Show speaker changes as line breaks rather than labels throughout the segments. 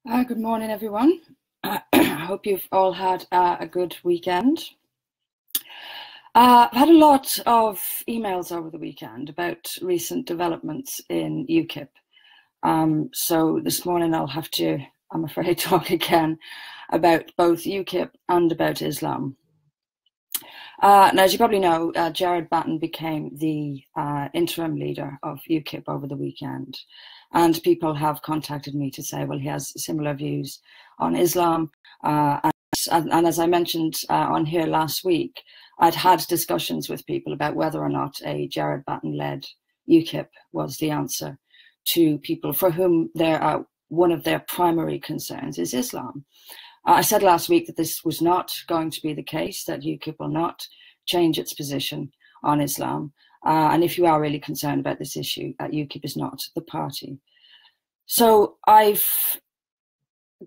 Good morning, everyone. I hope you've all had a good weekend. I've had a lot of emails over the weekend about recent developments in UKIP. So this morning I'll have to, I'm afraid, talk again about both UKIP and about Islam. Now, as you probably know, Jared Batten became the interim leader of UKIP over the weekend. And people have contacted me to say, well, he has similar views on Islam. And as I mentioned on here last week, I'd had discussions with people about whether or not a Jared Batten-led UKIP was the answer to people for whom one of their primary concerns is Islam. I said last week that this was not going to be the case, that UKIP will not change its position on Islam. And if you are really concerned about this issue, UKIP is not the party. So I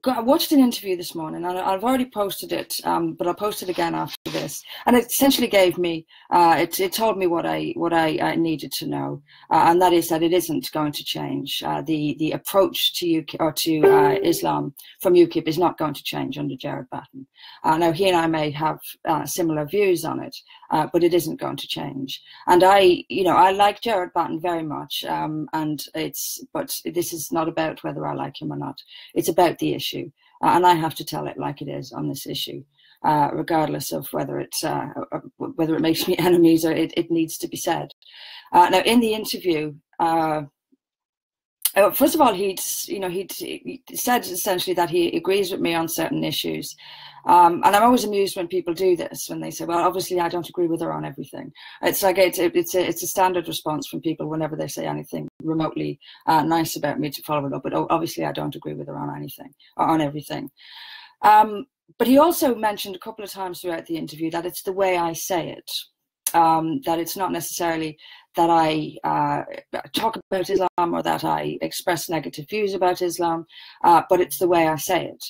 watched an interview this morning, and I've already posted it, but I'll post it again after this. And it essentially gave me, it told me what I needed to know, and that is that it isn't going to change. The approach to UKIP, or to Islam from UKIP is not going to change under Jared Batten. Now he and I may have similar views on it, but it isn't going to change. And I like Jared Batten very much, but this is not about whether I like him or not. It's about the issue. And I have to tell it like it is on this issue, regardless of whether it makes me enemies or it needs to be said. Now, in the interview, first of all, he said essentially that he agrees with me on certain issues. And I'm always amused when people do this, when they say, well, obviously I don't agree with her on everything. It's like it's a standard response from people whenever they say anything remotely nice about me to follow it up. But obviously I don't agree with her on anything or on everything. But he also mentioned a couple of times throughout the interview that it's the way I say it, that it's not necessarily that I talk about Islam or that I express negative views about Islam, but it's the way I say it.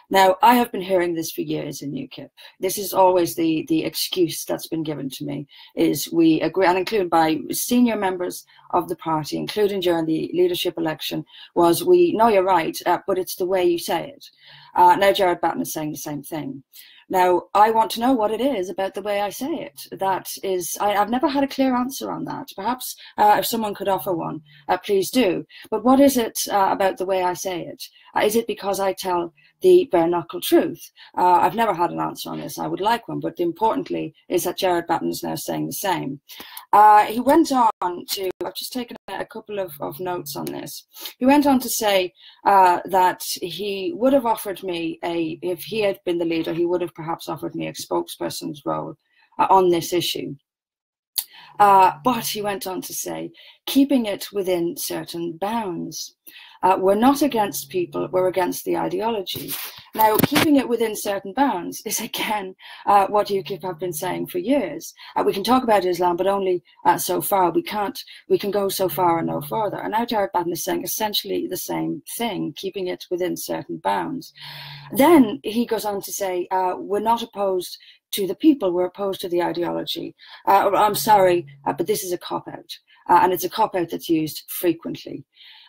Now, I have been hearing this for years in UKIP. This is always the excuse that's been given to me, is we agree, and included by senior members of the party, including during the leadership election, was we know you're right, but it's the way you say it. Now Jared Batten is saying the same thing. Now, I want to know what it is about the way I say it. That is, I've never had a clear answer on that. Perhaps if someone could offer one, please do. But what is it about the way I say it? Is it because I tell the bare knuckle truth? I've never had an answer on this. I would like one, but importantly is that Jared Batten is now saying the same. He went on to, I've just taken a couple of notes on this. He went on to say that he would have offered me if he had been the leader, he would have perhaps offered me a spokesperson's role on this issue. But he went on to say, keeping it within certain bounds. We're not against people, we're against the ideology. Now, keeping it within certain bounds is again what UKIP have been saying for years. We can talk about Islam, but only so far. We can go so far and no further. And now Jared Batten is saying essentially the same thing, keeping it within certain bounds. Then he goes on to say, we're not opposed to the people, we're opposed to the ideology. I'm sorry, but this is a cop-out. And it's a cop-out that's used frequently.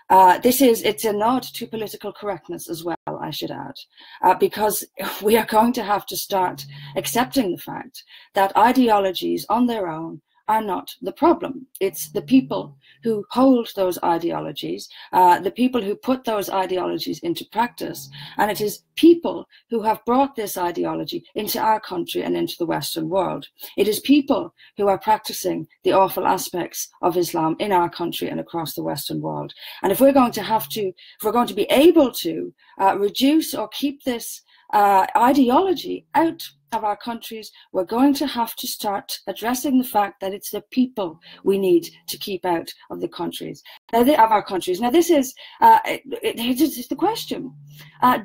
It's a nod to political correctness as well, I should add, because we are going to have to start accepting the fact that ideologies on their own are not the problem. It's the people who hold those ideologies, the people who put those ideologies into practice, and it is people who have brought this ideology into our country and into the Western world. It is people who are practicing the awful aspects of Islam in our country and across the Western world. And if we're going to be able to reduce or keep this ideology out of our countries, we're going to have to start addressing the fact that it's the people we need to keep out of the countries, of our countries. Now, this is the question: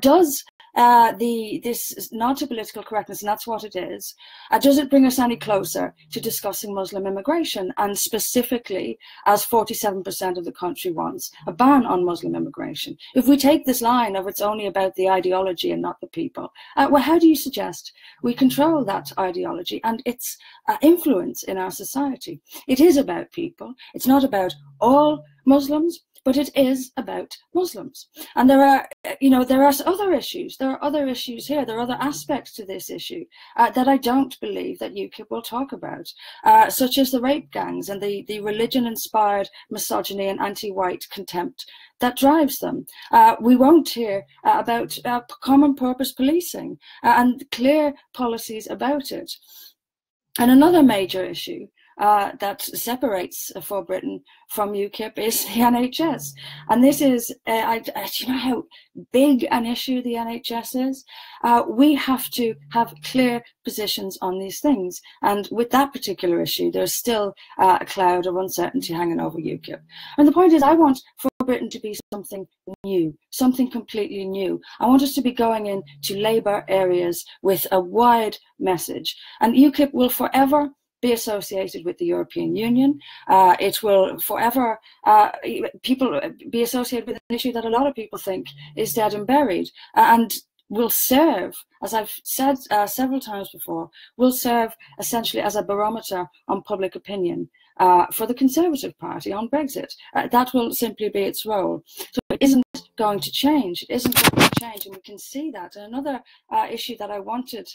does this nod to political correctness, and that's what it is, does it bring us any closer to discussing Muslim immigration? And specifically, as 47% of the country wants, a ban on Muslim immigration. If we take this line of it's only about the ideology and not the people, well, how do you suggest we control that ideology and its influence in our society? It is about people. It's not about all Muslims, but it is about Muslims. And there are, there are other issues. There are other issues here. There are other aspects to this issue that I don't believe that UKIP will talk about, such as the rape gangs and the religion-inspired misogyny and anti-white contempt that drives them. We won't hear about common purpose policing and clear policies about it. And another major issue that separates for Britain from UKIP is the NHS. And this is, do you know how big an issue the NHS is? We have to have clear positions on these things. And with that particular issue, there's still a cloud of uncertainty hanging over UKIP. And the point is, I want for Britain to be something new, something completely new. I want us to be going into Labour areas with a wide message. And UKIP will forever be associated with the European Union. It will forever people be associated with an issue that a lot of people think is dead and buried, and will serve, as I've said several times before, will serve essentially as a barometer on public opinion for the Conservative Party on Brexit. That will simply be its role. So it isn't going to change. It isn't going to change, and we can see that. And another issue that I wanted,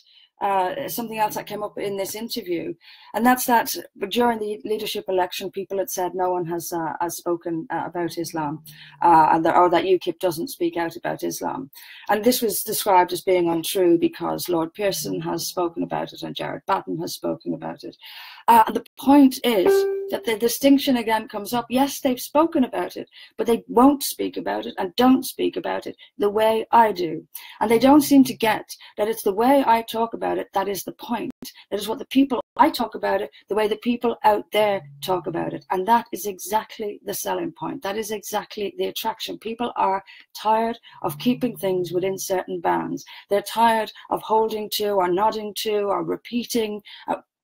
something else that came up in this interview, and that's that during the leadership election, people had said no one has spoken about Islam, or that UKIP doesn't speak out about Islam. And this was described as being untrue because Lord Pearson has spoken about it and Jared Batten has spoken about it. The point is that the distinction again comes up. Yes, they've spoken about it, but they won't speak about it and don't speak about it the way I do. And they don't seem to get that it's the way I talk about it that is the point. That is what the people I talk about it, the way the people out there talk about it. And that is exactly the selling point. That is exactly the attraction. People are tired of keeping things within certain bounds. They're tired of holding to or nodding to or repeating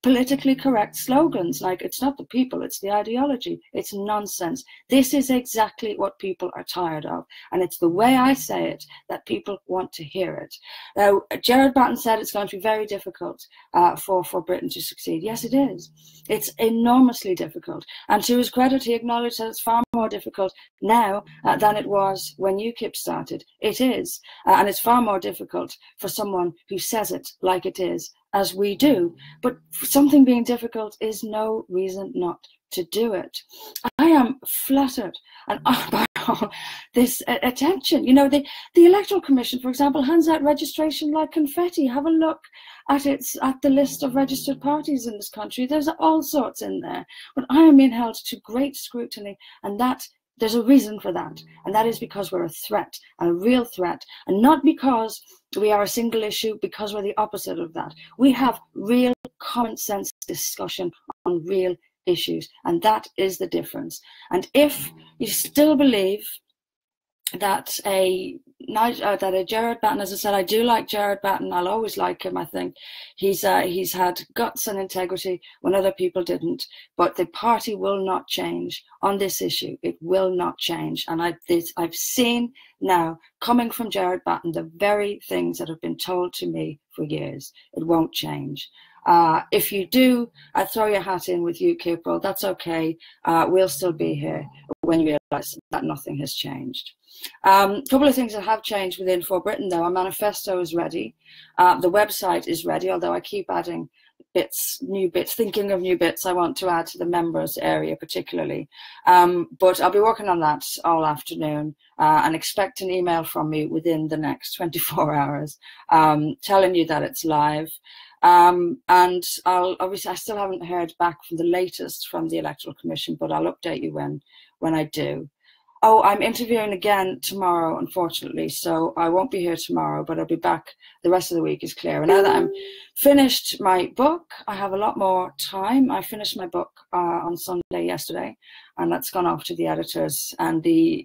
politically correct slogans like it's not the people, it's the ideology. It's nonsense. This is exactly what people are tired of. And it's the way I say it that people want to hear it. Now, Jared Batten said it's going to be very difficult for Britain to succeed. Yes, it is. It's enormously difficult. And to his credit, he acknowledged that it's far more difficult now than it was when UKIP started. It is. And it's far more difficult for someone who says it like it is, as we do. But something being difficult is no reason not to do it. I am flattered and by all this attention. You know, the Electoral Commission, for example, hands out registration like confetti. Have a look at the list of registered parties in this country. There's all sorts in there. But I am being held to great scrutiny, and that there's a reason for that, and that is because we're a threat, a real threat, and not because we are a single issue, because we're the opposite of that. We have real common sense discussion on real issues, and that is the difference. And if you still believe that a Jared Batten, as I said, I do like Jared Batten. I'll always like him. I think he's had guts and integrity when other people didn't. But the party will not change on this issue. It will not change. And I've seen now, coming from Jared Batten, the very things that have been told to me for years. It won't change. If you do throw your hat in with UKIP, well, that's okay. We'll still be here when you realise that nothing has changed. A couple of things that have changed within For Britain, though. Our manifesto is ready. The website is ready, although I keep adding new bits, thinking of new bits I want to add to the members area particularly. But I'll be working on that all afternoon and expect an email from me within the next 24 hours telling you that it's live. And obviously I still haven't heard back from the latest from the Electoral Commission, but I'll update you when I do. Oh, I'm interviewing again tomorrow, unfortunately, so I won't be here tomorrow, but I'll be back. The rest of the week is clear. And now that I'm finished my book, I have a lot more time. I finished my book on Sunday yesterday, and that's gone off to the editors. And the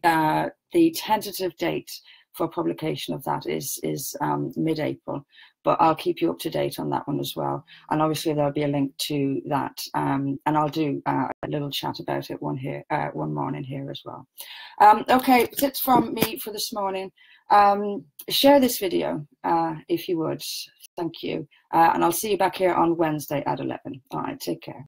tentative date for publication of that is mid-April. But I'll keep you up to date on that one as well. And obviously there'll be a link to that. And I'll do a little chat about it one morning here as well. Okay, tips from me for this morning. Share this video if you would. Thank you. And I'll see you back here on Wednesday at 11. All right, take care.